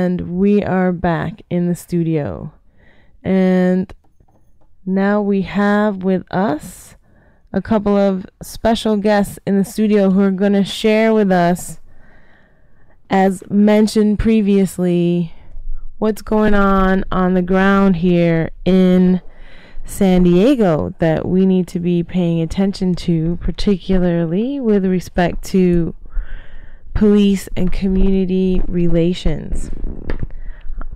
and we are back in the studio. And now we have with us a couple of special guests in the studio who are going to share with us, as mentioned previously, what's going on the ground here in San Diego that we need to be paying attention to, particularly with respect to police and community relations.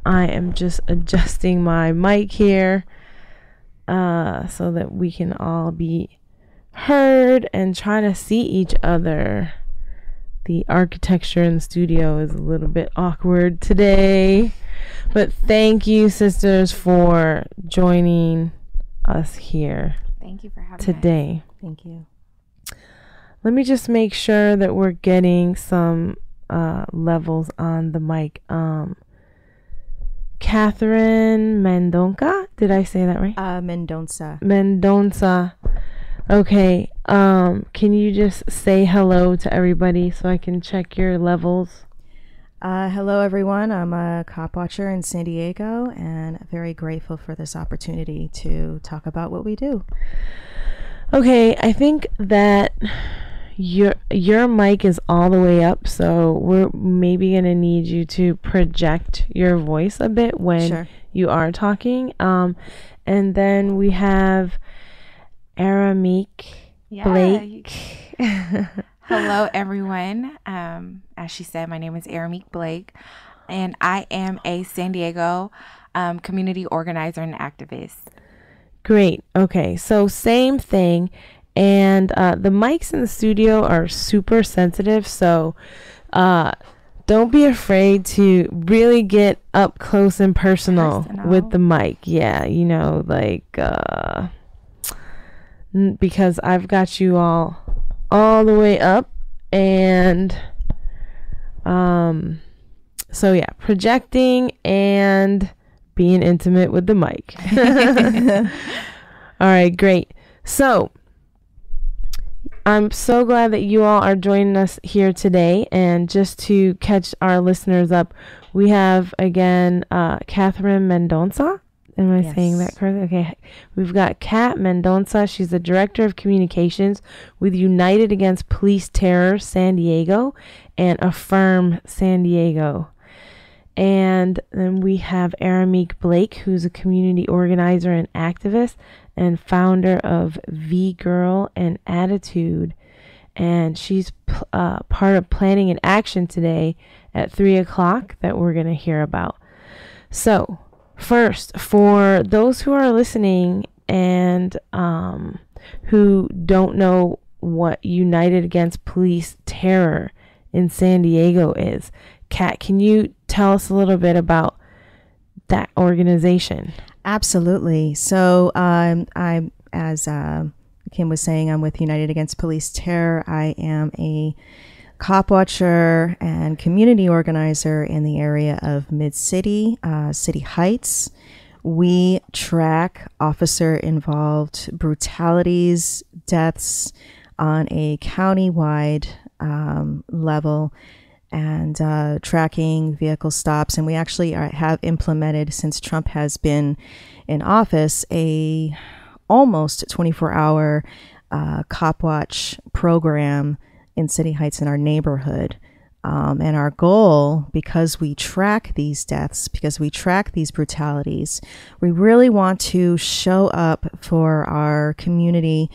I am just adjusting my mic here so that we can all be heard and try to see each other. The architecture in the studio is a little bit awkward today, but thank you, sisters, for joining us here. Thank you for having today. us. Thank you. Let me just make sure that we're getting some levels on the mic. Catherine Mendonca, did I say that right? Mendonca. Okay. Can you just say hello to everybody so I can check your levels? Hello, everyone. I'm a Copwatcher in San Diego, and very grateful for this opportunity to talk about what we do. Okay, I think that your mic is all the way up, so we're maybe gonna need you to project your voice a bit when you are talking. And then we have Aramik Blake. Hello, everyone. As she said, my name is Aramik Blake, and I am a San Diego community organizer and activist. Great. Okay, so same thing. And the mics in the studio are super sensitive, so don't be afraid to really get up close and personal with the mic. Yeah, you know, like, because I've got you all the way up, and so yeah, projecting and being intimate with the mic. All right, great. So I'm so glad that you all are joining us here today. And just to catch our listeners up, we have again Catherine Mendonca. Am I saying that correctly? Okay. We've got Kat Mendonca. She's the Director of Communications with United Against Police Terror San Diego and Affirm San Diego. And then we have Aramik Blake, who's a community organizer and activist and founder of V-Girl and Attitude. And she's part of planning an action today at 3 o'clock that we're going to hear about. So first, for those who are listening and who don't know what United Against Police Terror in San Diego is, Kat, can you tell us a little bit about that organization? Absolutely. So I'm, as Kim was saying, I'm with United Against Police Terror. I am a Copwatcher and community organizer in the area of Mid-City, City Heights. We track officer-involved brutalities, deaths on a county-wide level, and tracking vehicle stops. And we actually have implemented, since Trump has been in office, a almost 24-hour Copwatch program in City Heights in our neighborhood. And our goal, because we track these deaths, because we track these brutalities, we really want to show up for our community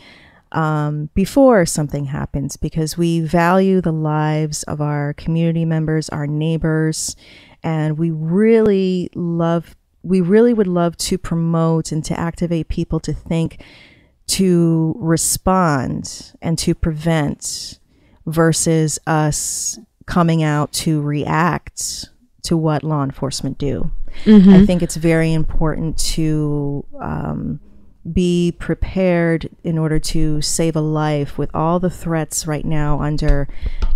before something happens, because we value the lives of our community members, our neighbors, and we really would love to promote and to activate people to think, to respond, and to prevent, versus us coming out to react to what law enforcement do. I think it's very important to be prepared in order to save a life with all the threats right now under,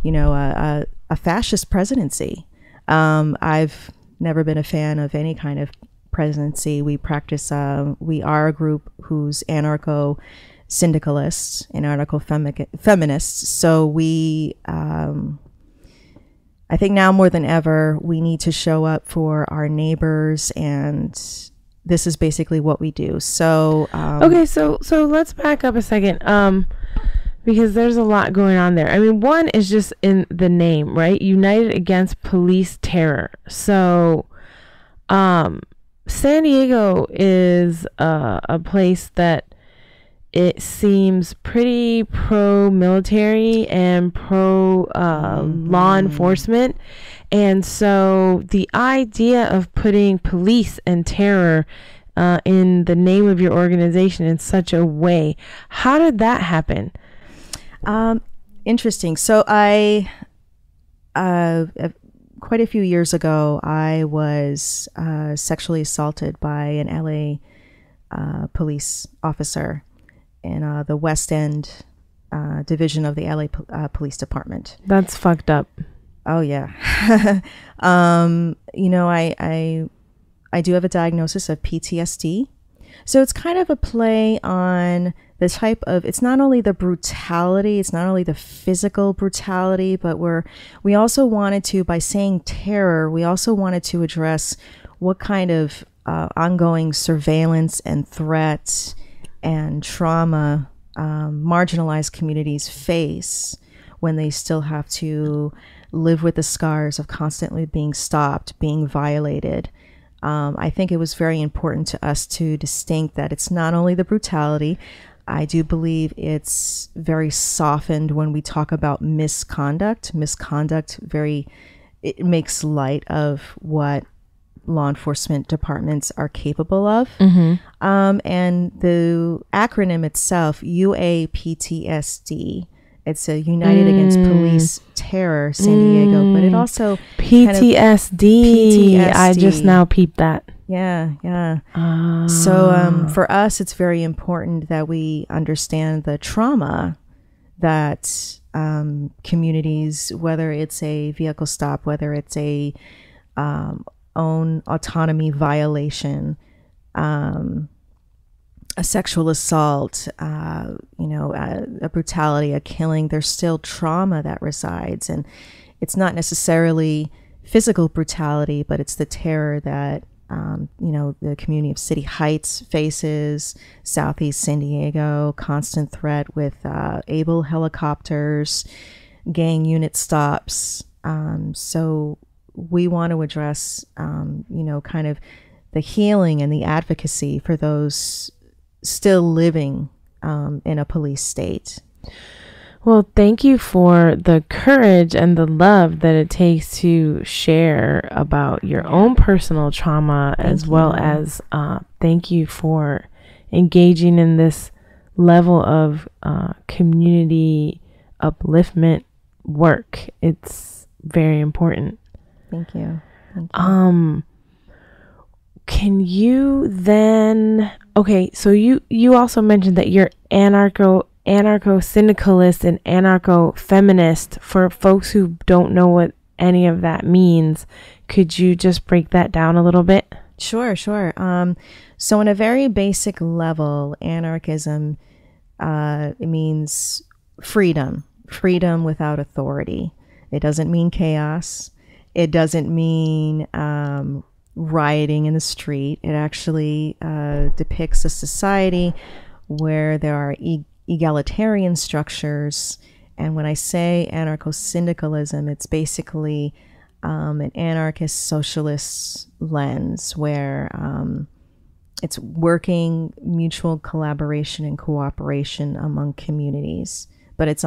a fascist presidency. I've never been a fan of any kind of presidency. We practice, we are a group who's anarcho-syndicalists and anarcho-feminists. So we I think now more than ever, we need to show up for our neighbors, and this is basically what we do. So, okay, so let's back up a second, because there's a lot going on there. I mean, one is just in the name, right? United Against Police Terror. So, San Diego is a place that it seems pretty pro-military and pro-law enforcement. And so the idea of putting police and terror in the name of your organization in such a way, how did that happen? Interesting. So quite a few years ago, I was sexually assaulted by an LA police officer in the West End division of the LA Police Department. That's fucked up. Oh yeah. You know, I do have a diagnosis of PTSD. So it's kind of a play on the type of, it's not only the brutality, it's not only the physical brutality, but we also wanted to, by saying terror, we also wanted to address what kind of ongoing surveillance and threats and trauma marginalized communities face when they still have to live with the scars of constantly being stopped, being violated. I think it was very important to us to distinct that it's not only the brutality. I do believe it's very softened when we talk about misconduct. It makes light of what law enforcement departments are capable of. And the acronym itself, UAPTSD, it's a United Against Police Terror San Diego, but it also PTSD. I just now peeped that. Yeah. So for us, it's very important that we understand the trauma that communities, whether it's a vehicle stop, whether it's a own autonomy violation, a sexual assault, a brutality, a killing, there's still trauma that resides. And it's not necessarily physical brutality, but it's the terror that, the community of City Heights faces, Southeast San Diego, constant threat with able helicopters, gang unit stops. So we want to address, kind of the healing and the advocacy for those still living in a police state. Well, thank you for the courage and the love that it takes to share about your own personal trauma, as well as thank you for engaging in this level of community upliftment work. It's very important. Thank you. Can you then, okay, so you also mentioned that you're anarcho-syndicalist and anarcho-feminist. For folks who don't know what any of that means, could you just break that down a little bit? Sure. So on a very basic level, anarchism, it means freedom without authority. It doesn't mean chaos. It doesn't mean rioting in the street. It actually depicts a society where there are egalitarian structures. And when I say anarcho-syndicalism, it's basically an anarchist socialist lens where it's working mutual collaboration and cooperation among communities, but it's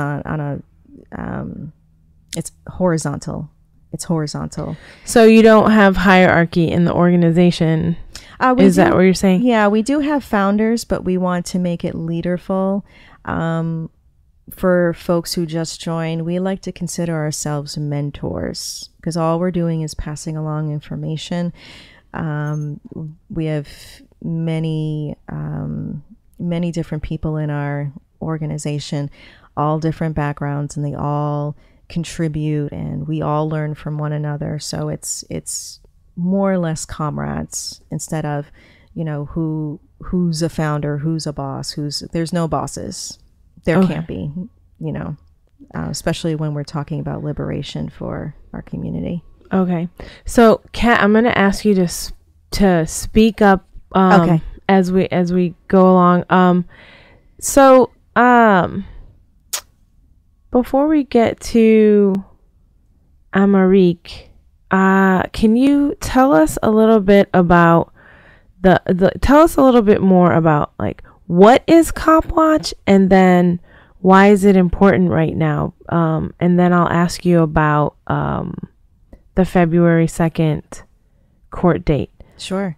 it's horizontal. It's horizontal. So you don't have hierarchy in the organization. Is that what you're saying? Yeah, we do have founders, but we want to make it leaderful. For folks who just joined, we like to consider ourselves mentors because all we're doing is passing along information. We have many different people in our organization, all different backgrounds, and they all contribute, and we all learn from one another. So it's more or less comrades instead of, who's a founder, who's a boss, there's no bosses. There can't be, especially when we're talking about liberation for our community. Okay. So, Kat, I'm going to ask you to speak up Okay. as we go along. So, before we get to Amarique, can you tell us a little bit about tell us a little bit more about like what is Copwatch, and then why is it important right now? And then I'll ask you about the February 2nd court date. Sure.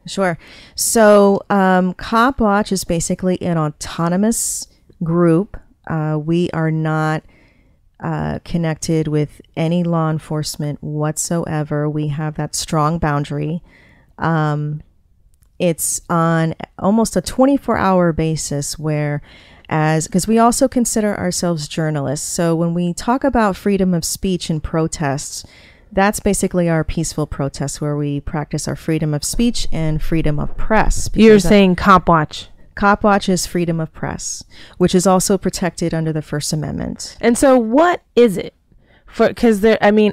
So Copwatch is basically an autonomous group. We are not connected with any law enforcement whatsoever. We have that strong boundary. It's on almost a 24-hour basis because we also consider ourselves journalists. So when we talk about freedom of speech and protests, that's basically our peaceful protests where we practice our freedom of speech and freedom of press. You're saying Copwatch. Copwatch is freedom of press, which is also protected under the First Amendment. And so what is it? Because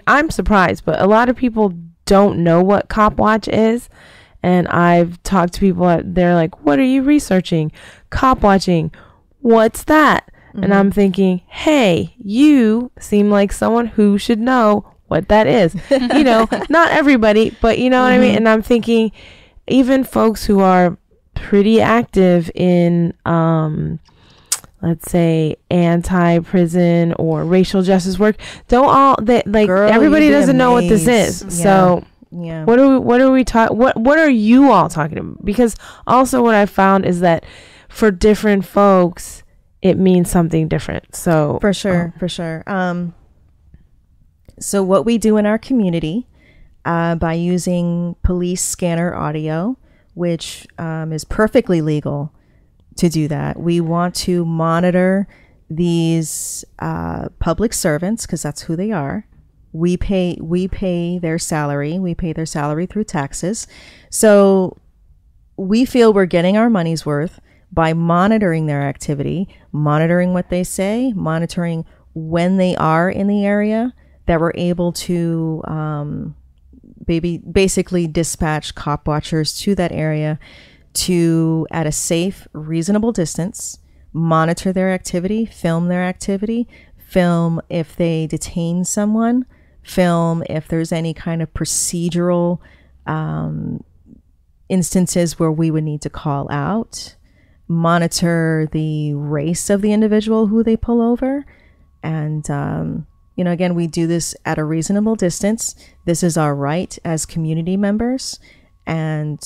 I'm surprised, but a lot of people don't know what Copwatch is. And I've talked to people, they're like, what are you researching? Copwatching. What's that? Mm-hmm. And I'm thinking, hey, you seem like someone who should know what that is. Not everybody, but you know what I mean? And I'm thinking, even folks who are pretty active in, let's say, anti-prison or racial justice work, everybody doesn't know what this is. Yeah. So yeah. What are we talking? What are you all talking about? Because also what I found is that for different folks, it means something different. So for sure. So what we do in our community, by using police scanner audio, which is perfectly legal to do that, we want to monitor these public servants, because that's who they are. We pay their salary. We pay their salary through taxes. So we feel we're getting our money's worth by monitoring their activity, monitoring what they say, monitoring when they are in the area, that we're able to basically dispatch cop watchers to that area to, at a safe, reasonable distance, monitor their activity, film their activity, film if they detain someone, film if there's any kind of procedural instances where we would need to call out, monitor the race of the individual who they pull over. And, again, we do this at a reasonable distance. This is our right as community members. And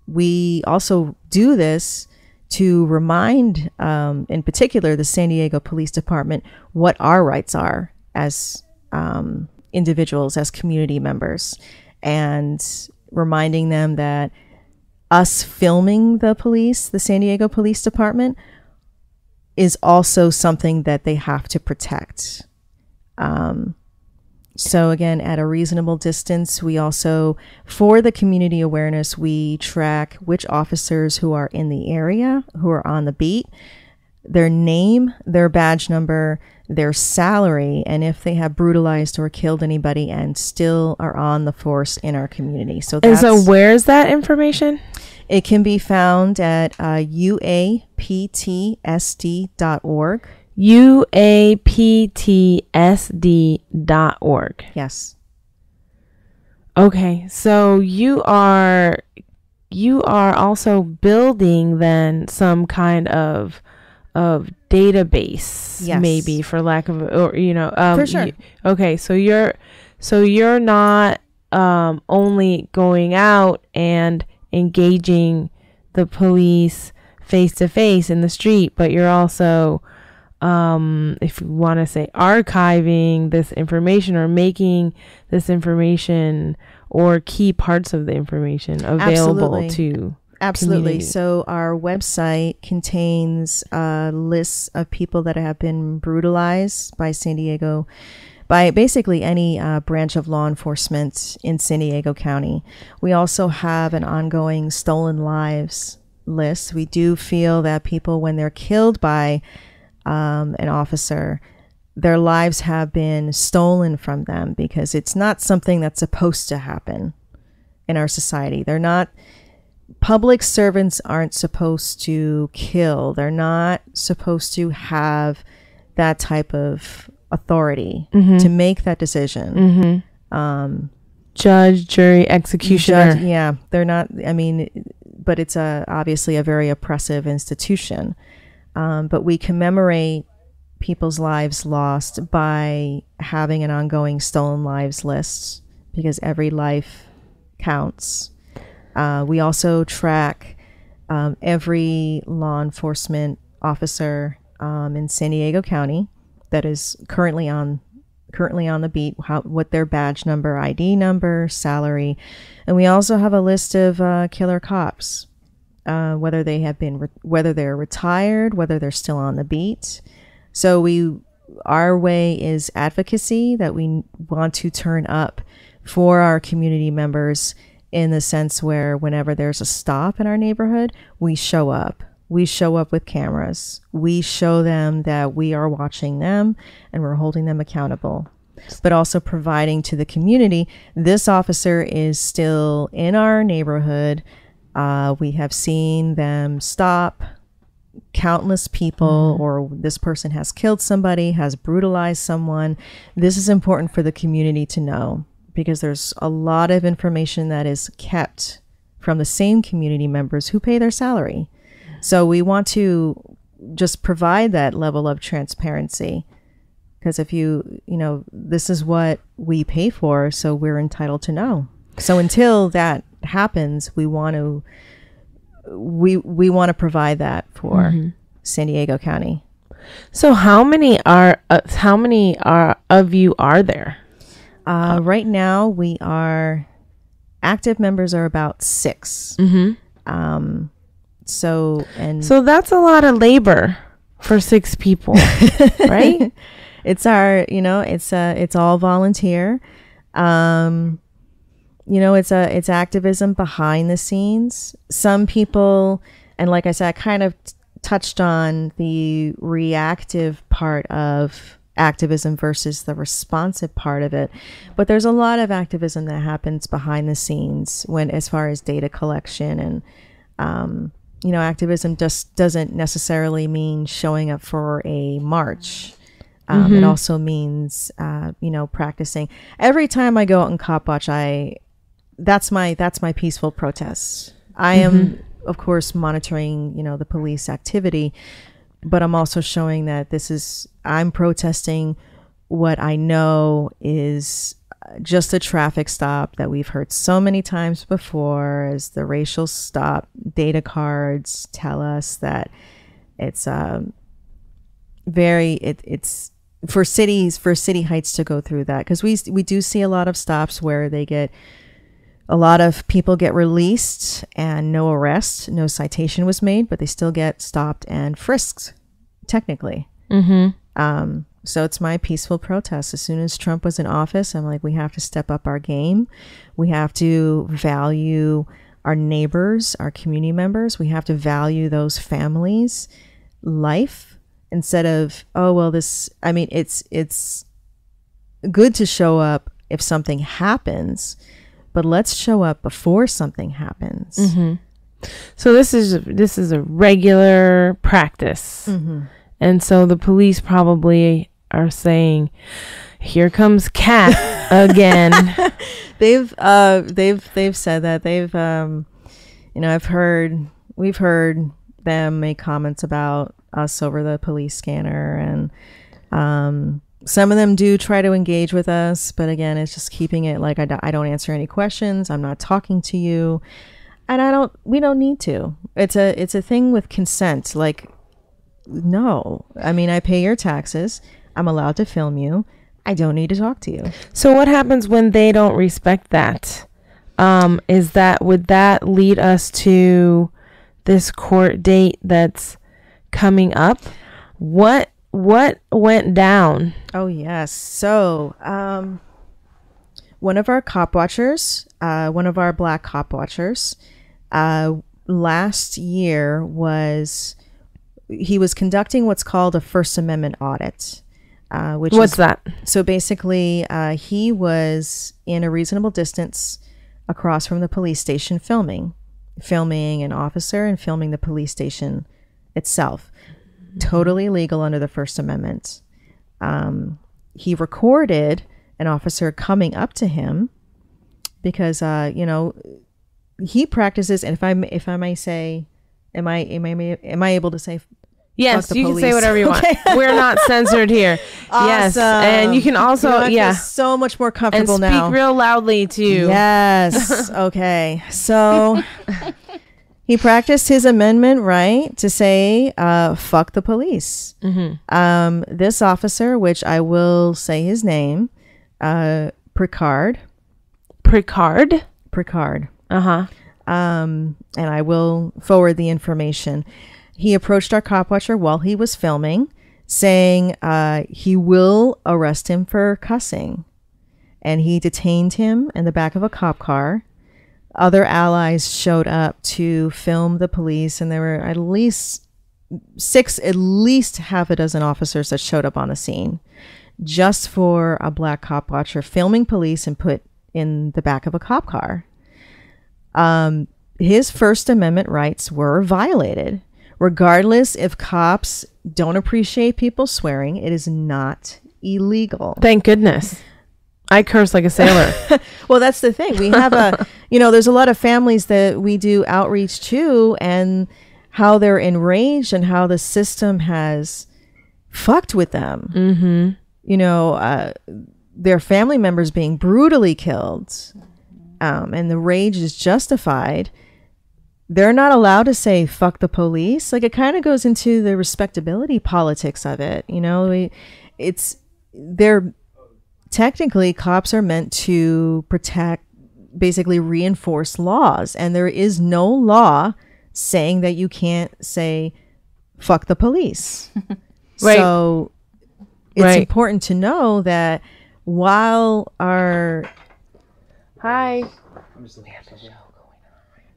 we also do this to remind, in particular, the San Diego Police Department, what our rights are as individuals, as community members, and reminding them that us filming the San Diego Police Department, is also something that they have to protect. So again, at a reasonable distance, we also, for the community awareness, we track which officers who are in the area, who are on the beat, their name, their badge number, their salary, and if they have brutalized or killed anybody and still are on the force in our community. So where's that information? It can be found at uaptsd.org. uaptsd.org. Yes. Okay, so you are also building then some kind of database, yes, maybe, for lack of, or for sure. Okay, so you're not only going out and engaging the police face to face in the street, but you're also, if you want to say, archiving this information or making this information or key parts of the information available to Absolutely. community. So our website contains lists of people that have been brutalized by San Diego, by basically any branch of law enforcement in San Diego County. We also have an ongoing stolen lives list. We do feel that people, when they're killed by an officer, their lives have been stolen from them because it's not something that's supposed to happen in our society. They're not, public servants aren't supposed to kill. They're not supposed to have that type of authority to make that decision. Judge, jury, executioner. Yeah, they're not, I mean, but it's obviously a very oppressive institution. But we commemorate people's lives lost by having an ongoing stolen lives list because every life counts. We also track every law enforcement officer in San Diego County that is currently on the beat, what their badge number, ID number, salary, and we also have a list of killer cops, whether they're retired, whether they're still on the beat. So our way is advocacy, that we want to turn up for our community members in the sense where whenever there's a stop in our neighborhood, we show up. We show up with cameras. We show them that we are watching them and we're holding them accountable, but also providing to the community, this officer is still in our neighborhood. We have seen them stop countless people, or this person has killed somebody, has brutalized someone. This is important for the community to know because there's a lot of information that is kept from the same community members who pay their salary. So we want to just provide that level of transparency because if this is what we pay for, so we're entitled to know. So until that happens, we want to provide that for San Diego County. So how many of you are there? Right now we are active members are about 6. So that's a lot of labor for 6 people, right? It's it's all volunteer. It's activism behind the scenes. Some people, and like I said, I kind of touched on the reactive part of activism versus the responsive part of it. But there's a lot of activism that happens behind the scenes as far as data collection and, activism just doesn't necessarily mean showing up for a march. It also means, practicing. Every time I go out in Copwatch, that's my peaceful protest. I am, of course, monitoring, the police activity, but I'm also showing that I'm protesting what I know is just a traffic stop that we've heard so many times before, as the racial stop. Data cards tell us that it's it's for city heights to go through that, because we do see a lot of stops where a lot of people get released and no arrest, no citation was made, but they still get stopped and frisked technically. So it's my peaceful protest. As soon as Trump was in office, I'm like, we have to step up our game. We have to value our neighbors, our community members. We have to value those families' life instead of, it's good to show up if something happens, but let's show up before something happens. So this is a regular practice. And so the police probably are saying, "Here comes Kat again." They've said that. We've heard them make comments about us over the police scanner, and some of them do try to engage with us, but again, it's just keeping it like, I don't answer any questions. I'm not talking to you, and we don't need to. It's a thing with consent. Like, no, I pay your taxes. I'm allowed to film you. I don't need to talk to you. So what happens when they don't respect that? Would that lead us to this court date that's coming up? What went down? Oh yes. So one of our Copwatchers, one of our Black Copwatchers, last year he was conducting what's called a First Amendment audit. What's that? So basically, he was in a reasonable distance across from the police station filming an officer and filming the police station itself. Totally legal under the First Amendment. He recorded an officer coming up to him because, he practices. And if I may say, am I able to say? Yes, you can say whatever you want. We're not censored here. Awesome. Yes, and you can also, I feel so much more comfortable and now. Speak real loudly too. Yes. Okay. So he practiced his amendment right to say, "Fuck the police." Mm-hmm. This officer, which I will say his name, Picard. And I will forward the information. He approached our Copwatcher while he was filming, saying he will arrest him for cussing. And he detained him in the back of a cop car. Other allies showed up to film the police, and there were at least half a dozen officers that showed up on the scene just for a black Copwatcher filming police and put in the back of a cop car. His First Amendment rights were violated. Regardless if cops don't appreciate people swearing, it is not illegal. Thank goodness. I curse like a sailor. Well, that's the thing. We have there's a lot of families that we do outreach to, and how they're enraged and how the system has fucked with them. Mm-hmm. Their family members being brutally killed, and the rage is justified. They're not allowed to say fuck the police. Like, it kind of goes into the respectability politics of it. They're technically, cops are meant to protect, basically reinforce laws, and there is no law saying that you can't say fuck the police. Right. So it's important to know that while our hi.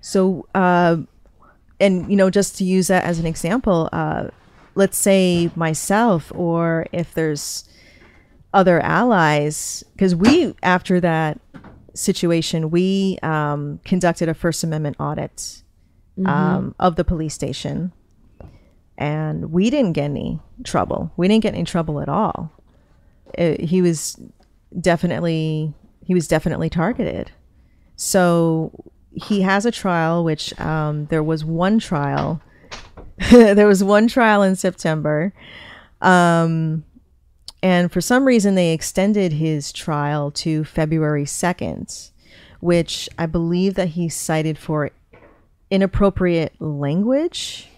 So, just to use that as an example, let's say myself, or if there's other allies, because after that situation, we conducted a First Amendment audit of the police station, and we didn't get any trouble. We didn't get any trouble at all. He was definitely targeted. So he has a trial, which there was one trial. There was one trial in September. And for some reason, they extended his trial to February 2nd, which I believe that he cited for inappropriate language,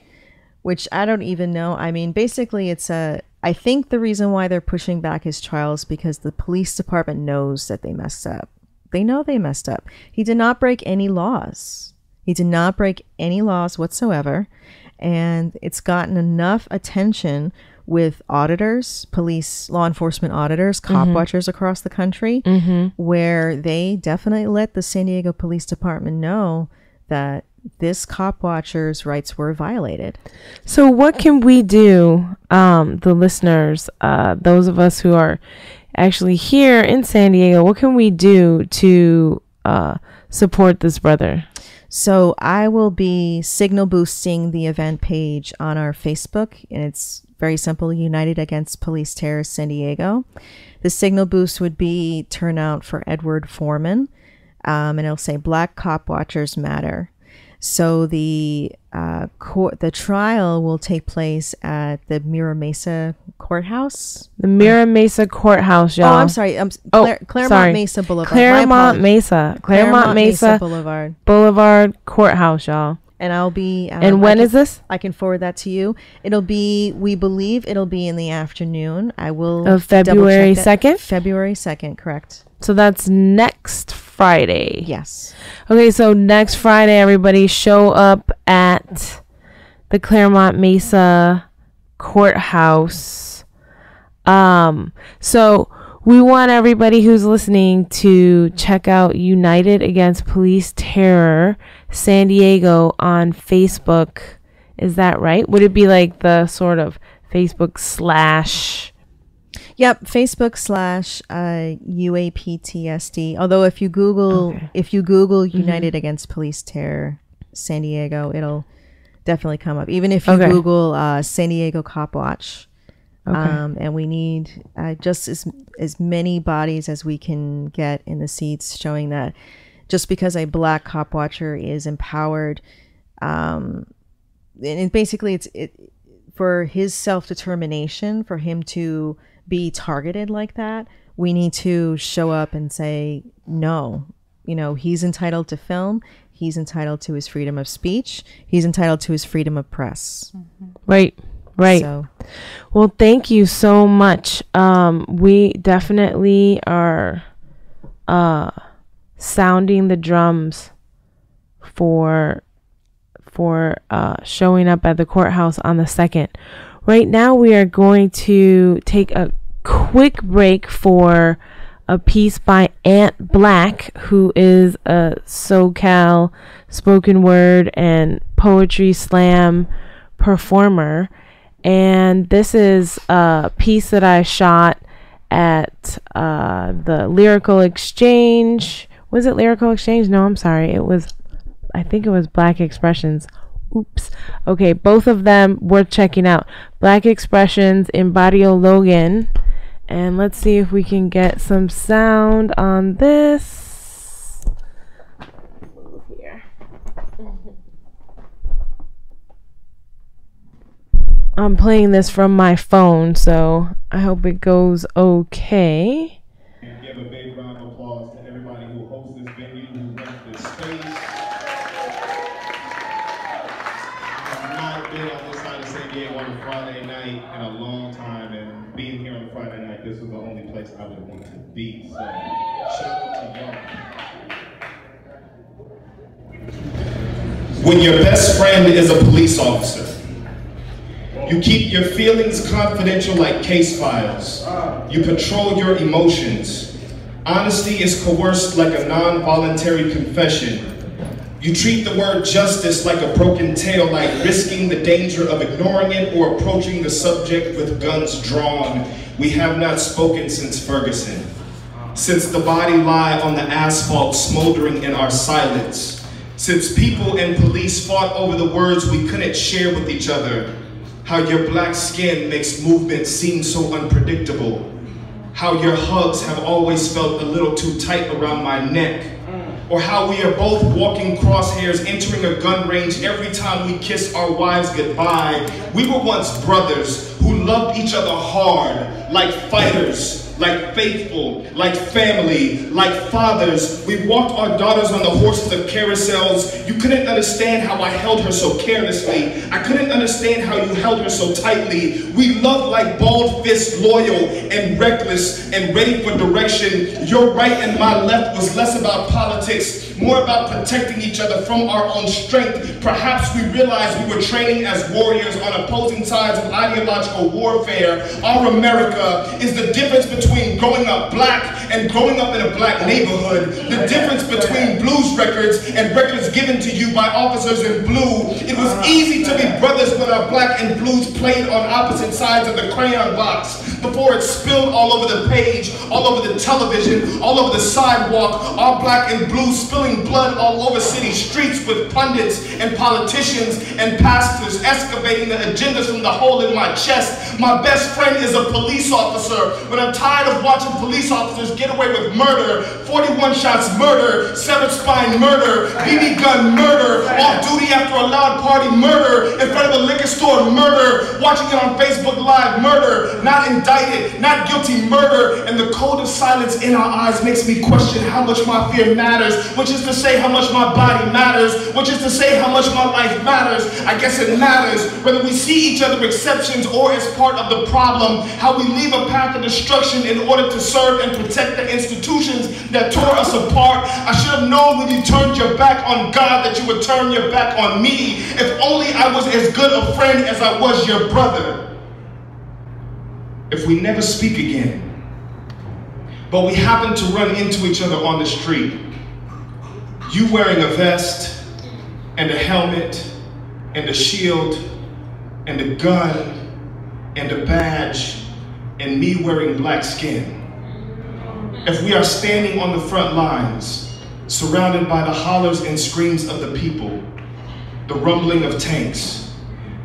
which I don't even know. I mean, basically, I think the reason why they're pushing back his trial is because the police department knows that they messed up. They know they messed up. He did not break any laws. He did not break any laws whatsoever. And it's gotten enough attention with auditors, police, law enforcement auditors, cop watchers across the country, where they definitely let the San Diego Police Department know that this cop watcher's rights were violated. So what can we do, the listeners, those of us who are actually here in San Diego, what can we do to support this brother? So I will be signal boosting the event page on our Facebook, and it's very simple: United Against Police Terror San Diego. The signal boost would be turnout for Edward Foreman, and it'll say Black Cop Watchers Matter. So the trial will take place at the Mira Mesa Courthouse. The Mira Mesa Courthouse, y'all. Oh, I'm sorry. Claremont Mesa Boulevard. Claremont Mesa Boulevard Courthouse, y'all. And I'll be. And when is this? I can forward that to you. We believe it'll be in the afternoon. I will. Of February 2nd? February 2nd, correct. So that's next Friday. Yes. Okay, so next Friday, everybody show up at the Claremont Mesa Courthouse. So we want everybody who's listening to check out United Against Police Terror San Diego on Facebook. Is that right? Would it be like the sort of Facebook / Yep, Facebook/UAPTSD. Although if you Google United Against Police Terror San Diego, it'll definitely come up. Even if you Google San Diego Copwatch. And we need just as many bodies as we can get in the seats, showing that just because a black cop watcher is empowered, and basically it's for his self-determination, for him to be targeted like that, we need to show up and say, no, you know, he's entitled to film, he's entitled to his freedom of speech, he's entitled to his freedom of press. Right. So. Well, thank you so much. We definitely are sounding the drums for showing up at the courthouse on the 2nd. Right now, we are going to take a quick break for a piece by Ant Black, who is a SoCal spoken word and poetry slam performer. And this is a piece that I shot at the Lyrical Exchange. Was it Lyrical Exchange? No, I'm sorry. I think it was Black Expressions. Oops. Okay, both of them worth checking out. Black Expressions in Barrio Logan. And let's see if we can get some sound on this. Move here. I'm playing this from my phone, so I hope it goes okay. And give a big round of applause to everybody who hosts this venue, who runs this space. I've not been on this side of San Diego on a Friday night in a long time, and being here on a Friday night, this was the only place I would want to be. So, shout out to y'all. When your best friend is a police officer, you keep your feelings confidential like case files. You patrol your emotions. Honesty is coerced like a non-voluntary confession. You treat the word justice like a broken tail, like risking the danger of ignoring it or approaching the subject with guns drawn. We have not spoken since Ferguson. Since the body lie on the asphalt smoldering in our silence. Since people and police fought over the words we couldn't share with each other. How your black skin makes movement seem so unpredictable. How your hugs have always felt a little too tight around my neck. Or how we are both walking crosshairs entering a gun range every time we kiss our wives goodbye. We were once brothers who loved each other hard, like fighters, like faithful, like family, like fathers. We walked our daughters on the horses of carousels. You couldn't understand how I held her so carelessly. I couldn't understand how you held her so tightly. We loved like bald fists, loyal and reckless and ready for direction. Your right and my left was less about politics, more about protecting each other from our own strength. Perhaps we realized we were training as warriors on opposing sides of ideological warfare. Our America is the difference between growing up black and growing up in a black neighborhood. The difference between blues records and records given to you by officers in blue. It was easy to be brothers when our black and blues played on opposite sides of the crayon box. Before it spilled all over the page, all over the television, all over the sidewalk, our black and blue spilling blood all over city streets with pundits and politicians and pastors excavating the agendas from the hole in my chest. My best friend is a police officer. When I'm tired of watching police officers get away with murder, 41 shots murder, severed spine murder, BB gun murder, off duty after a loud party murder, in front of the liquor store murder, watching it on Facebook Live murder, not indicted, not guilty murder, and the code of silence in our eyes makes me question how much my fear matters, which is to say how much my body matters, which is to say how much my life matters. I guess it matters whether we see each other exceptions or as part of the problem, how we leave a path of destruction in order to serve and protect the institutions that tore us apart. I should have known when you turned your back on God that you would turn your back on me. If only I was as good a friend as I was your brother. If we never speak again, but we happen to run into each other on the street, you wearing a vest and a helmet and a shield and a gun and a badge, and me wearing black skin. If we are standing on the front lines, surrounded by the hollers and screams of the people, the rumbling of tanks,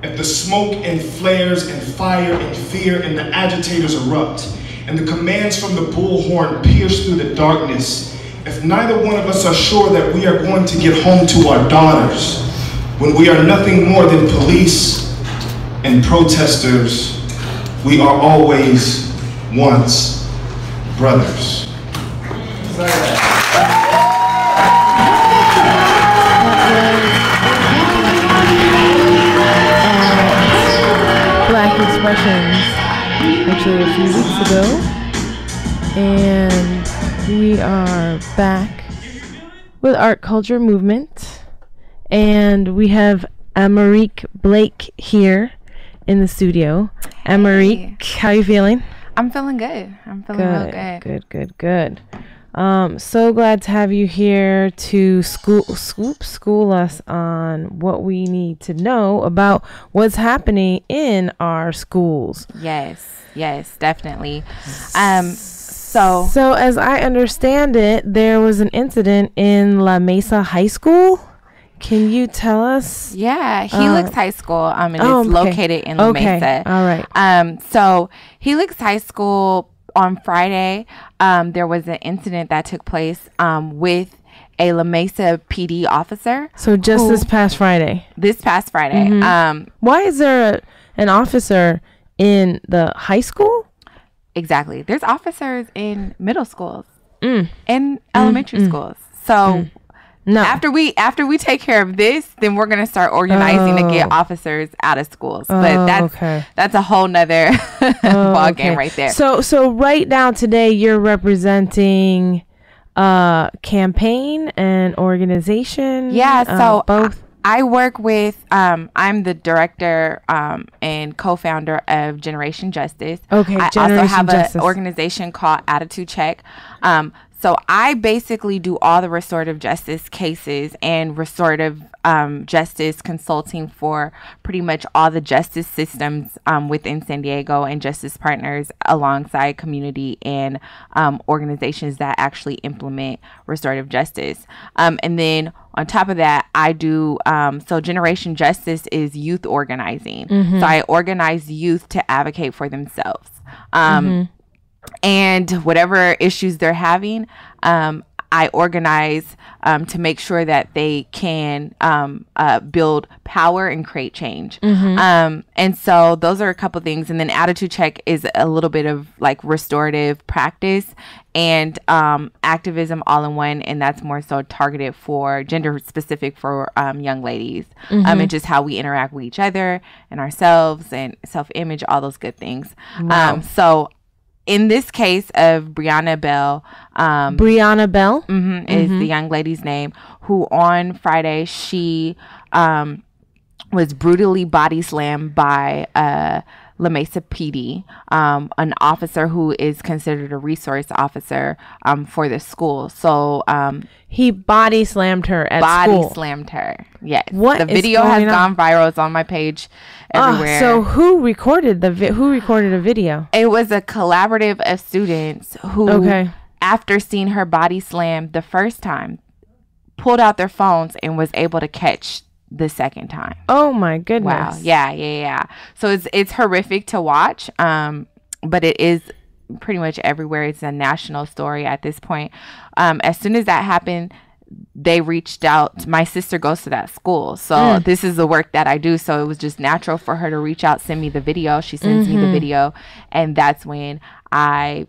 if the smoke and flares and fire and fear and the agitators erupt, and the commands from the bullhorn pierce through the darkness, if neither one of us are sure that we are going to get home to our daughters, when we are nothing more than police and protesters, we are always once brothers. Black Expressions, actually a few weeks ago, and we are back with Art Culture Movement, and we have Amarique Blake here in the studio. Hey. Amarique, how you feeling? I'm feeling good. I'm feeling real good. Good. So glad to have you here to school us on what we need to know about what's happening in our schools. Yes, definitely. So as I understand it, there was an incident in La Mesa High School. Can you tell us? Yeah, Helix High School, and it's located in La Mesa. All right. So Helix High School, on Friday, there was an incident that took place with a La Mesa PD officer. So just this past Friday. Mm-hmm. Why is there an officer in the high school? Exactly. There's officers in middle schools and elementary schools. So no. After we take care of this, then we're gonna start organizing to get officers out of schools. But that's a whole nother ball game right there. So right now today you're representing campaign and organization. Yeah. So both. I work with I'm the director and co-founder of Generation Justice. Okay. I also have an organization called Attitude Check. So I basically do all the restorative justice cases and restorative justice consulting for pretty much all the justice systems within San Diego and justice partners alongside community and organizations that actually implement restorative justice. And then on top of that, I do, so Generation Justice is youth organizing. Mm-hmm. So I organize youth to advocate for themselves. And whatever issues they're having, I organize to make sure that they can build power and create change. And so those are a couple things. And then Attitude Check is a little bit of like restorative practice and activism all in one. And that's more so targeted for gender specific for young ladies and just how we interact with each other and ourselves and self-image, all those good things. Wow. So in this case of Brianna Bell, is the young lady's name, who on Friday, she was brutally body slammed by La Mesa PD, an officer who is considered a resource officer for the school. So he body slammed her at school. Body slammed her. Yes. What the video has gone viral. It's on my page everywhere. So who recorded a video? It was a collaborative of students who, after seeing her body slammed the first time, pulled out their phones and was able to catch the second time. Oh my goodness. Wow. Yeah. So it's horrific to watch. But it is pretty much everywhere. It's a national story at this point. As soon as that happened, they reached out. My sister goes to that school. So this is the work that I do. So it was just natural for her to reach out, send me the video. She sends me the video. And that's when I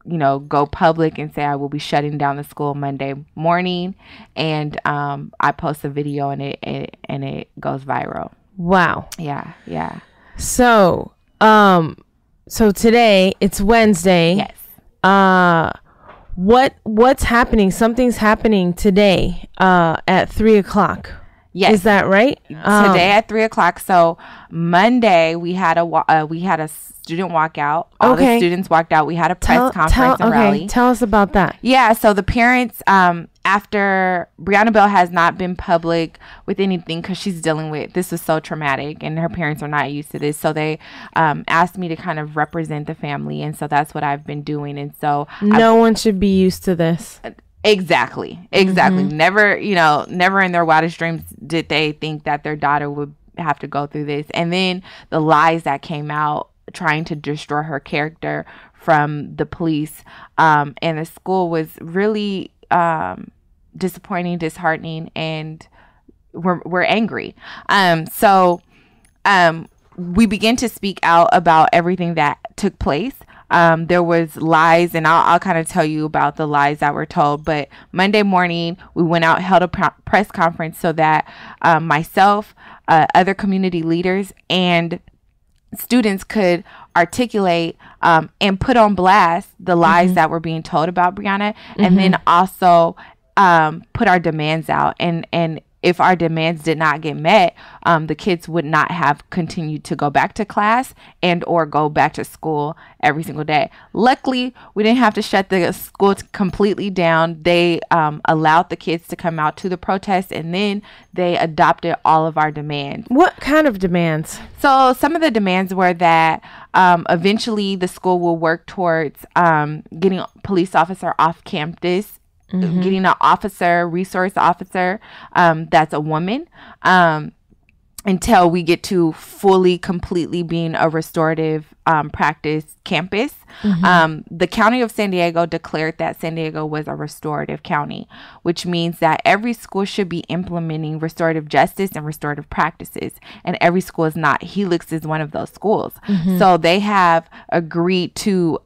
go public and say I will be shutting down the school Monday morning, and I post a video and it goes viral. Wow. Yeah. So today it's Wednesday. Yes. What's happening? Something's happening today at 3:00. Yes. Is that right? Today at 3:00. So Monday we had a student walkout. All the students walked out. We had a press conference and rally. Tell us about that. Yeah. So the parents, after Breonna Bell has not been public with anything because she's dealing with, this was so traumatic and her parents are not used to this. So they asked me to kind of represent the family. And so that's what I've been doing. And so no one should be used to this. Exactly. Never in their wildest dreams did they think that their daughter would have to go through this. And then the lies that came out trying to destroy her character from the police and the school was really disappointing, disheartening, and we're angry. So we began to speak out about everything that took place. There was lies, and I'll kind of tell you about the lies that were told. But Monday morning, we went out, held a press conference so that myself, other community leaders, and students could articulate and put on blast the lies that were being told about Breonna, and then also put our demands out. And if our demands did not get met, the kids would not have continued to go back to class and or go back to school every single day. Luckily, we didn't have to shut the school completely down. They allowed the kids to come out to the protest, and then they adopted all of our demands. What kind of demands? So some of the demands were that eventually the school will work towards getting a police officer off campus, getting an resource officer that's a woman, until we get to fully, completely being a restorative practice campus. The county of San Diego declared that San Diego was a restorative county, which means that every school should be implementing restorative justice and restorative practices. And every school is not. Helix is one of those schools. So they have agreed to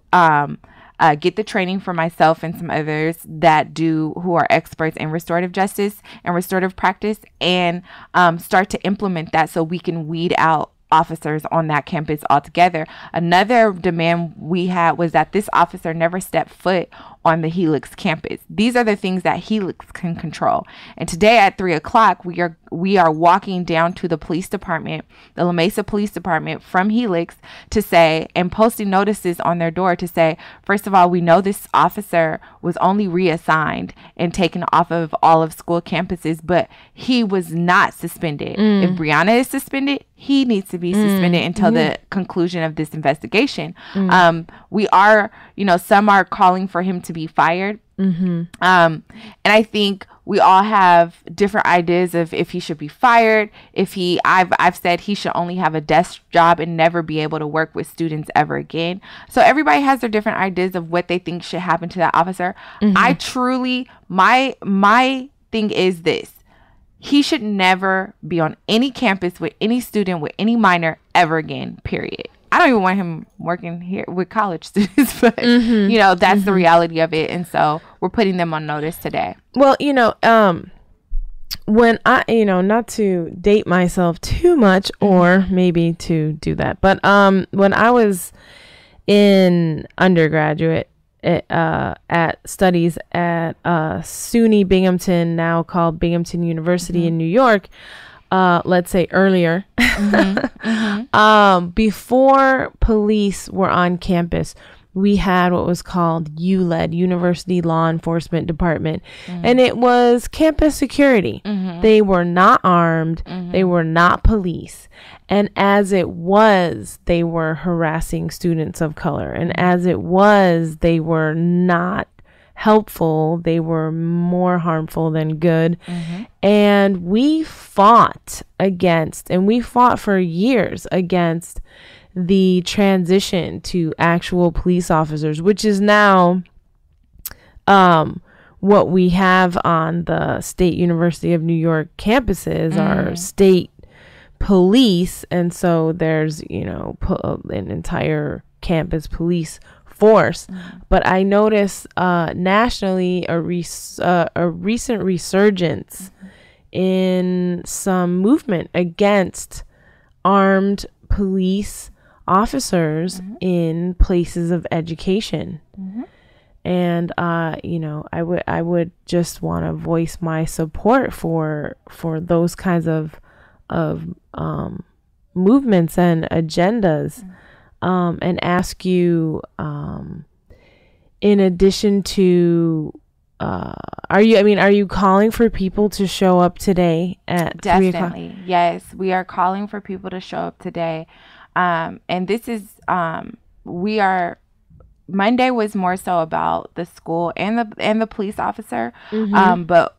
get the training for myself and some others who are experts in restorative justice and restorative practice, and start to implement that so we can weed out officers on that campus altogether. Another demand we had was that this officer never stepped foot on the Helix campus. These are the things that Helix can control. And today at 3:00, we are walking down to the police department, the La Mesa Police Department from Helix, to say, and posting notices on their door to say, first of all, we know this officer was only reassigned and taken off of all of school campuses, but he was not suspended. If Breonna is suspended, he needs to be suspended until the conclusion of this investigation. We are, some are calling for him to be fired. And I think we all have different ideas of if he should be fired, I've said he should only have a desk job and never be able to work with students ever again. So everybody has their different ideas of what they think should happen to that officer. I truly, my thing is this: he should never be on any campus with any student, with any minor ever again, period. I don't even want him working here with college students, but that's the reality of it. And so we're putting them on notice today. Well, when I, not to date myself too much, or maybe to do that, but when I was in undergraduate at studies at SUNY Binghamton, now called Binghamton University in New York, let's say earlier, before police were on campus, we had what was called ULED, University Law Enforcement Department, and it was campus security. They were not armed, they were not police, and as it was, they were harassing students of color, and as it was, they were not helpful, they were more harmful than good. And we fought for years against the transition to actual police officers, which is now what we have on the State University of New York campuses are state police. And so there's, an entire campus police force. But I noticed nationally a recent resurgence in some movement against armed police officers in places of education. And I would just want to voice my support for those kinds of movements and agendas, and ask you, in addition to, are you calling for people to show up today at 3 o'clock? Definitely. Yes, we are calling for people to show up today. And this is, Monday was more so about the school and the police officer. But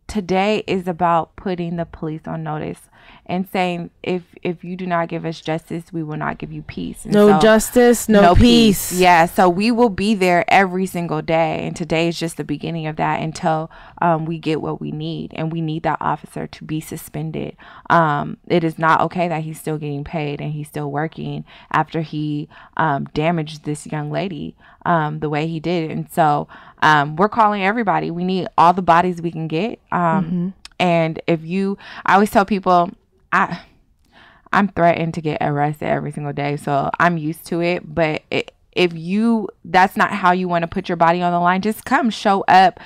today is about putting the police on notice and saying, if you do not give us justice, we will not give you peace. And no justice, no peace. Yeah, so we will be there every single day, and today is just the beginning of that until we get what we need, and we need that officer to be suspended. It is not okay that he's still getting paid and he's still working after he damaged this young lady the way he did. And so we're calling everybody. We need all the bodies we can get. And I always tell people, I'm threatened to get arrested every single day, so I'm used to it. But if that's not how you want to put your body on the line, just come, show up,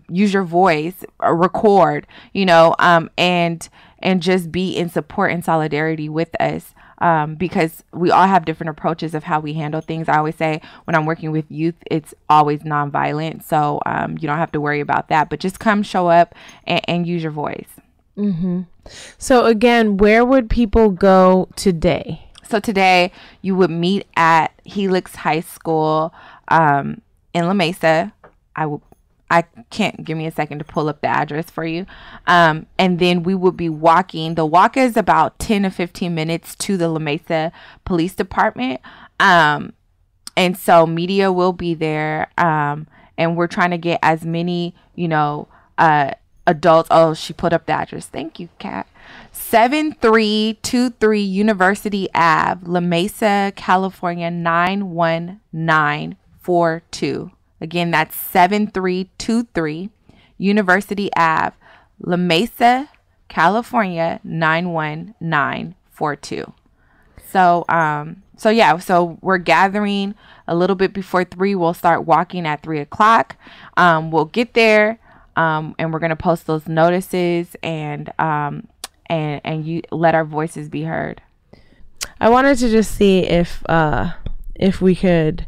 use your voice, record, and just be in support and solidarity with us. Because we all have different approaches of how we handle things. I always say when I'm working with youth, it's always nonviolent. So you don't have to worry about that, but just come, show up, and use your voice. So again, where would people go today? So today you would meet at Helix High School in La Mesa. I can't, give me a second to pull up the address for you. And then we will be walking. The walk is about 10 to 15 minutes to the La Mesa Police Department. And so media will be there. And we're trying to get as many, adults. Oh, she put up the address. Thank you, Kat. 7323 University Ave, La Mesa, California, 91942. Again, that's 7323 University Ave, La Mesa, California, 91942. So we're gathering a little bit before 3. We'll start walking at 3 o'clock. We'll get there, and we're gonna post those notices and you let our voices be heard. I wanted to just see if we could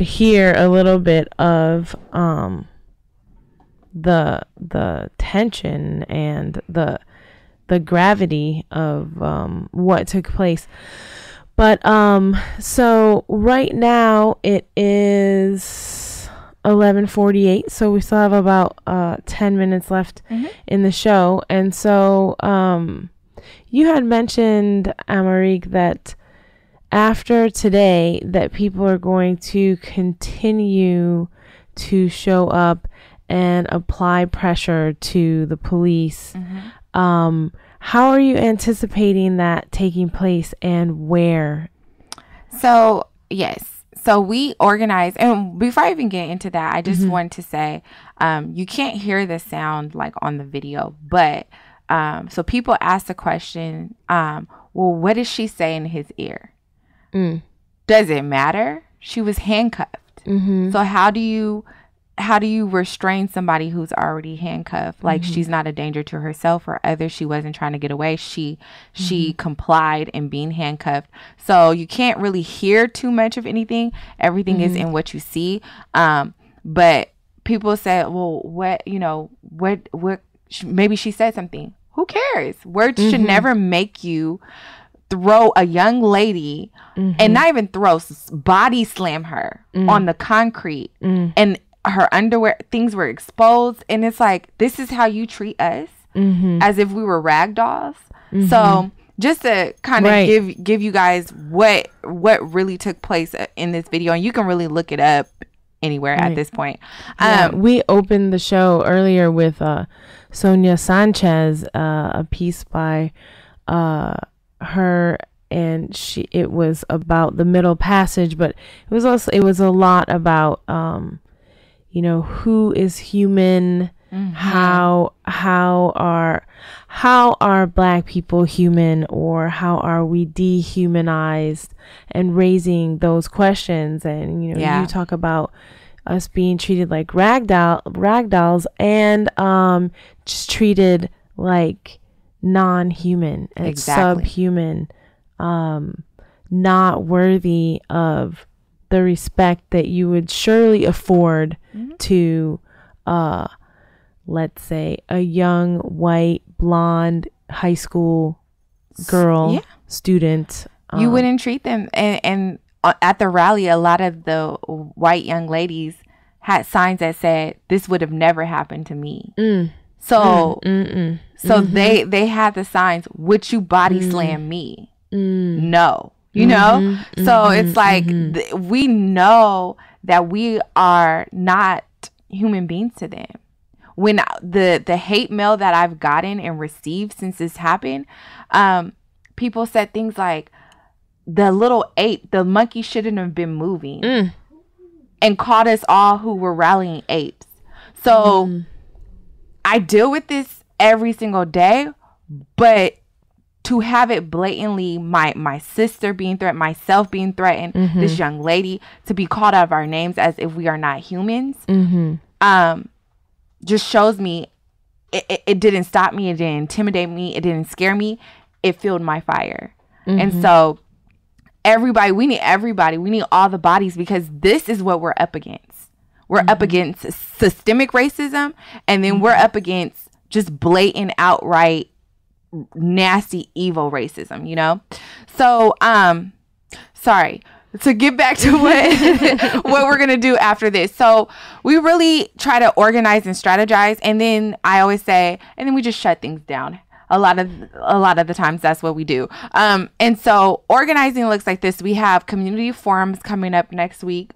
hear a little bit of the tension and the gravity of what took place. But so right now it is 11:48, so we still have about 10 minutes left in the show. And so you had mentioned, Amerique, that after today that people are going to continue to show up and apply pressure to the police. How are you anticipating that taking place, and where? So yes, so we organize, and before I even get into that, I just want to say, you can't hear the sound like on the video, but so people ask the question, well, what does she say in his ear? Does it matter? She was handcuffed. So how do you restrain somebody who's already handcuffed? Like, she's not a danger to herself or others. She wasn't trying to get away. She complied in being handcuffed. So you can't really hear too much of anything. Everything is in what you see. But people say, well, what maybe she said something. Who cares? Words should never make you throw a young lady, and not even throw, body slam her on the concrete, and her underwear, things were exposed, and it's like, this is how you treat us, as if we were rag dolls. So just to kind of give you guys what really took place in this video, and you can really look it up anywhere at this point. We opened the show earlier with Sonia Sanchez, a piece by her, and it was about the Middle Passage, but it was a lot about who is human, how are Black people human, or how are we dehumanized, and raising those questions. And you talk about us being treated like ragdolls and just treated like non-human and subhuman, not worthy of the respect that you would surely afford to let's say a young white blonde high school girl student. You wouldn't treat them, and at the rally, a lot of the white young ladies had signs that said, "This would have never happened to me." So they had the signs, "Would you body slam me?" No, you know. So it's like we know that we are not human beings to them. When the hate mail that I've gotten and received since this happened, people said things like, "The little ape, the monkey shouldn't have been moving," and called us all who were rallying apes. So I deal with this every single day, but to have it blatantly, my sister being threatened, myself being threatened, this young lady, to be called out of our names as if we are not humans, just shows me it didn't stop me, it didn't intimidate me, it didn't scare me, it fueled my fire. And so we need all the bodies, because this is what we're up against. We're up against systemic racism, and then we're up against just blatant, outright, nasty, evil racism, you know? So, sorry. To get back to what we're going to do after this. So we really try to organize and strategize. And then I always say, and then we just shut things down. A lot of the times that's what we do. And so organizing looks like this. We have community forums coming up next week.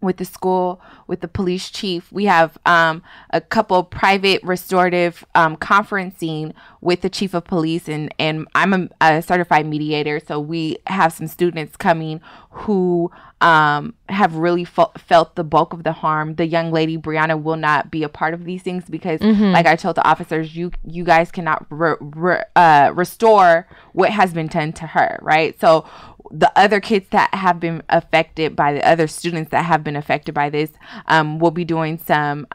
With the school, with the police chief. We have a couple private restorative conferencing with the chief of police, and I'm a certified mediator, so we have some students coming who have really felt the bulk of the harm. The young lady Brianna will not be a part of these things because, like I told the officers, you guys cannot restore what has been done to her, right? So the other kids that have been affected by the other students that have been affected by this, we'll be doing some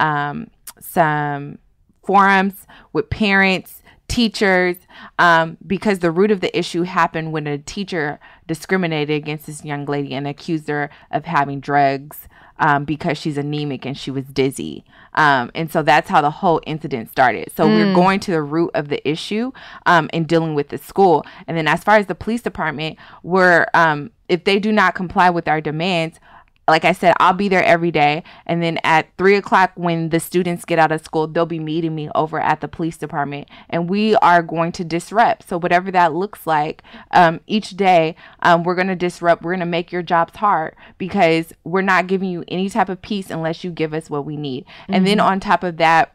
forums with parents, teachers, because the root of the issue happened when a teacher discriminated against this young lady and accused her of having drugs because she's anemic and she was dizzy. And so that's how the whole incident started. So we're going to the root of the issue and dealing with the school. And then as far as the police department, we're if they do not comply with our demands, like I said, I'll be there every day. And then at 3:00, when the students get out of school, they'll be meeting me over at the police department. And we are going to disrupt. So whatever that looks like, each day, we're going to disrupt. We're going to make your jobs hard because we're not giving you any type of peace unless you give us what we need. And then on top of that,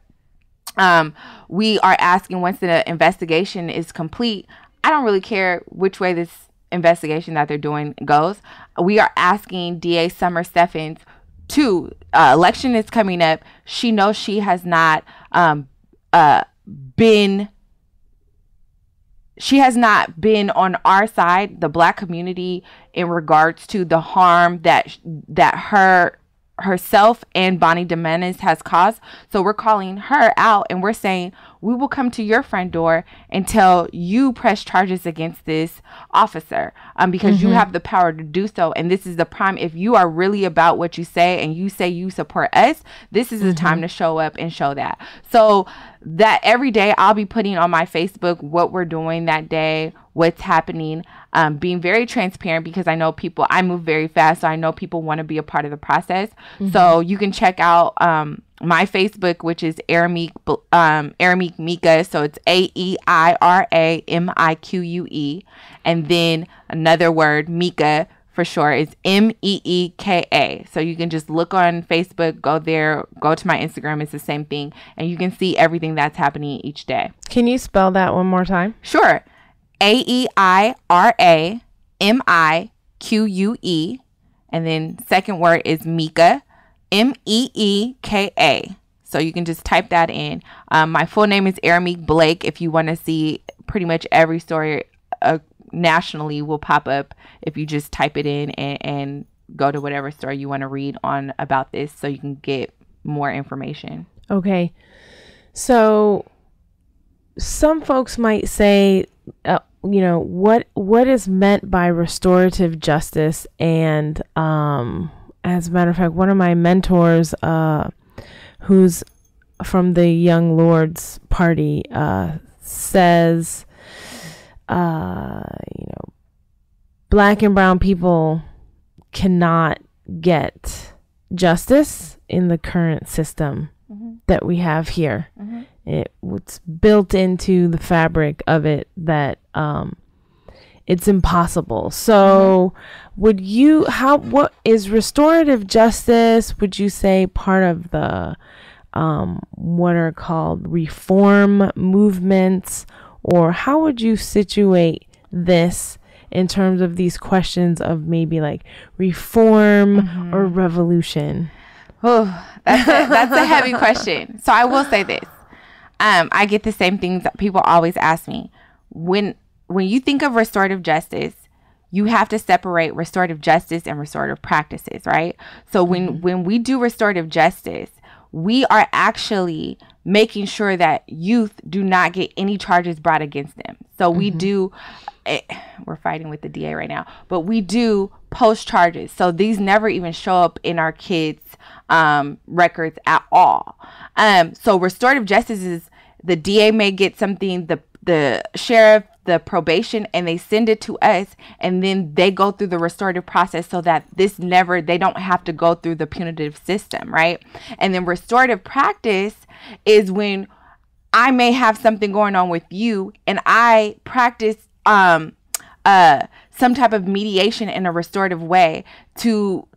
we are asking, once the investigation is complete, I don't really care which way this investigation that they're doing goes. We are asking DA Summer Steffens to, election is coming up. She knows she has not been on our side, the Black community, in regards to the harm that herself and Bonnie Dominguez has caused. So we're calling her out and we're saying, we will come to your front door until you press charges against this officer, because you have the power to do so. And this is the prime. If you are really about what you say and you say you support us, this is the time to show up and show that. So that every day I'll be putting on my Facebook what we're doing that day, what's happening, being very transparent, because I know people, I move very fast, so I know people want to be a part of the process. So you can check out my Facebook, which is Aramik Mika. So it's AEIRAMIQUE, and then another word, Mika for short, is MEEKA. So you can just look on Facebook, go there, go to my Instagram. It's the same thing, and you can see everything that's happening each day. Can you spell that one more time? Sure. AEIRAMIQUE, and then second word is Mika, MEEKA. So you can just type that in. My full name is Aramik Blake. If you want to see pretty much every story nationally will pop up if you just type it in and go to whatever story you want to read on about this so you can get more information. Okay. So some folks might say, what is meant by restorative justice? And as a matter of fact, one of my mentors, who's from the Young Lords Party, says, Black and brown people cannot get justice in the current system that we have here. It's built into the fabric of it that it's impossible. So what is restorative justice, would you say, part of the what are called reform movements, or how would you situate this in terms of these questions of maybe like reform or revolution? Oh, that's a heavy question. So I will say this. I get the same things that people always ask me. When you think of restorative justice, you have to separate restorative justice and restorative practices, right? So when we do restorative justice, we are actually making sure that youth do not get any charges brought against them. So we do, we're fighting with the DA right now, but we do post charges. So these never even show up in our kids' records at all. So restorative justice is the DA may get something, the sheriff, the probation, and they send it to us, and then they go through the restorative process so that they don't have to go through the punitive system, right? And then restorative practice is when I may have something going on with you and I practice some type of mediation in a restorative way to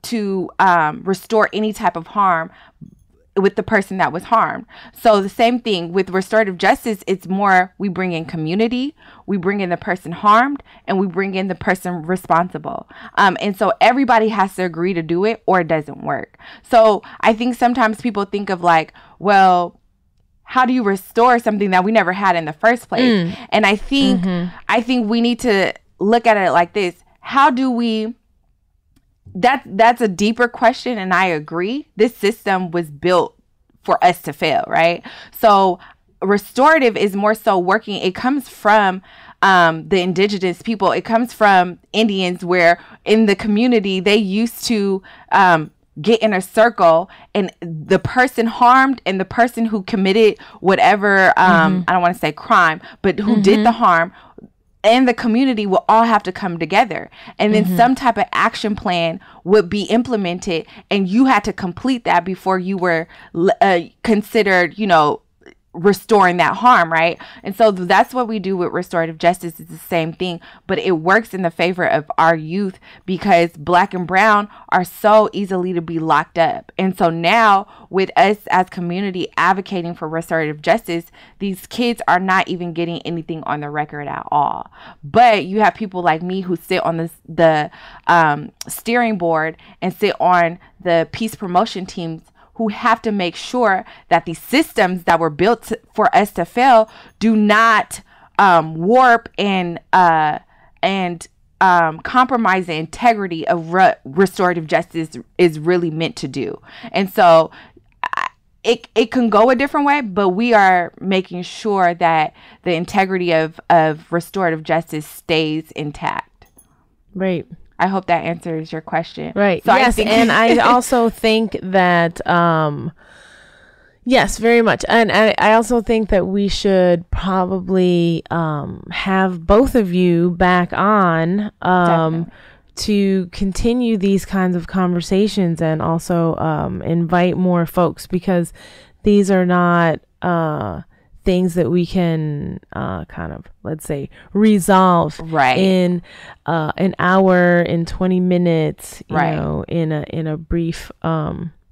restore any type of harm with the person that was harmed. So the same thing with restorative justice, it's more we bring in community, we bring in the person harmed, and we bring in the person responsible. And so everybody has to agree to do it or it doesn't work. So I think sometimes people think of like, well, how do you restore something that we never had in the first place? And I think we need to look at it like this. How do we that's a deeper question, and I agree. This system was built for us to fail, right? So restorative is more so working. It comes from the indigenous people. It comes from Indians, where in the community they used to get in a circle, and the person harmed and the person who committed whatever I don't want to say crime, but who did the harm, and the community will all have to come together, and then some type of action plan would be implemented, and you had to complete that before you were considered, restoring that harm, right? And so that's what we do with restorative justice. It's the same thing, but it works in the favor of our youth because Black and brown are so easily to be locked up. And so now with us as community advocating for restorative justice, these kids are not even getting anything on the record at all. But you have people like me who sit on the steering board and sit on the peace promotion teams, who have to make sure that the systems that were built for us to fail do not warp and compromise the integrity of what restorative justice is really meant to do. And so it can go a different way, but we are making sure that the integrity of restorative justice stays intact. Right. I hope that answers your question. Right. So yes. And I also think that, yes, very much. And I also think that we should probably have both of you back on to continue these kinds of conversations, and also invite more folks, because these are not things that we can kind of, let's say, resolve in an hour, in 20 minutes, you know, in a brief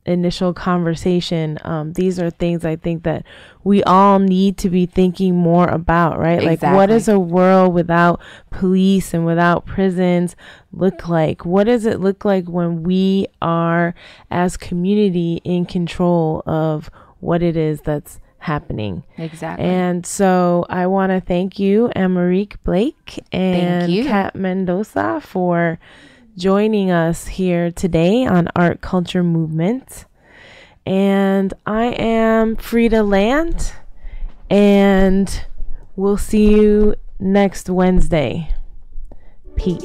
initial conversation. These are things I think that we all need to be thinking more about, right? Exactly. Like, what does a world without police and without prisons look like? What does it look like when we are, as community, in control of what it is that's happening? Exactly. And so I want to thank you, Amarique Blake and Kat Mendoza, for joining us here today on Art Culture Movement. And I am Frida Land, and we'll see you next Wednesday. Peace.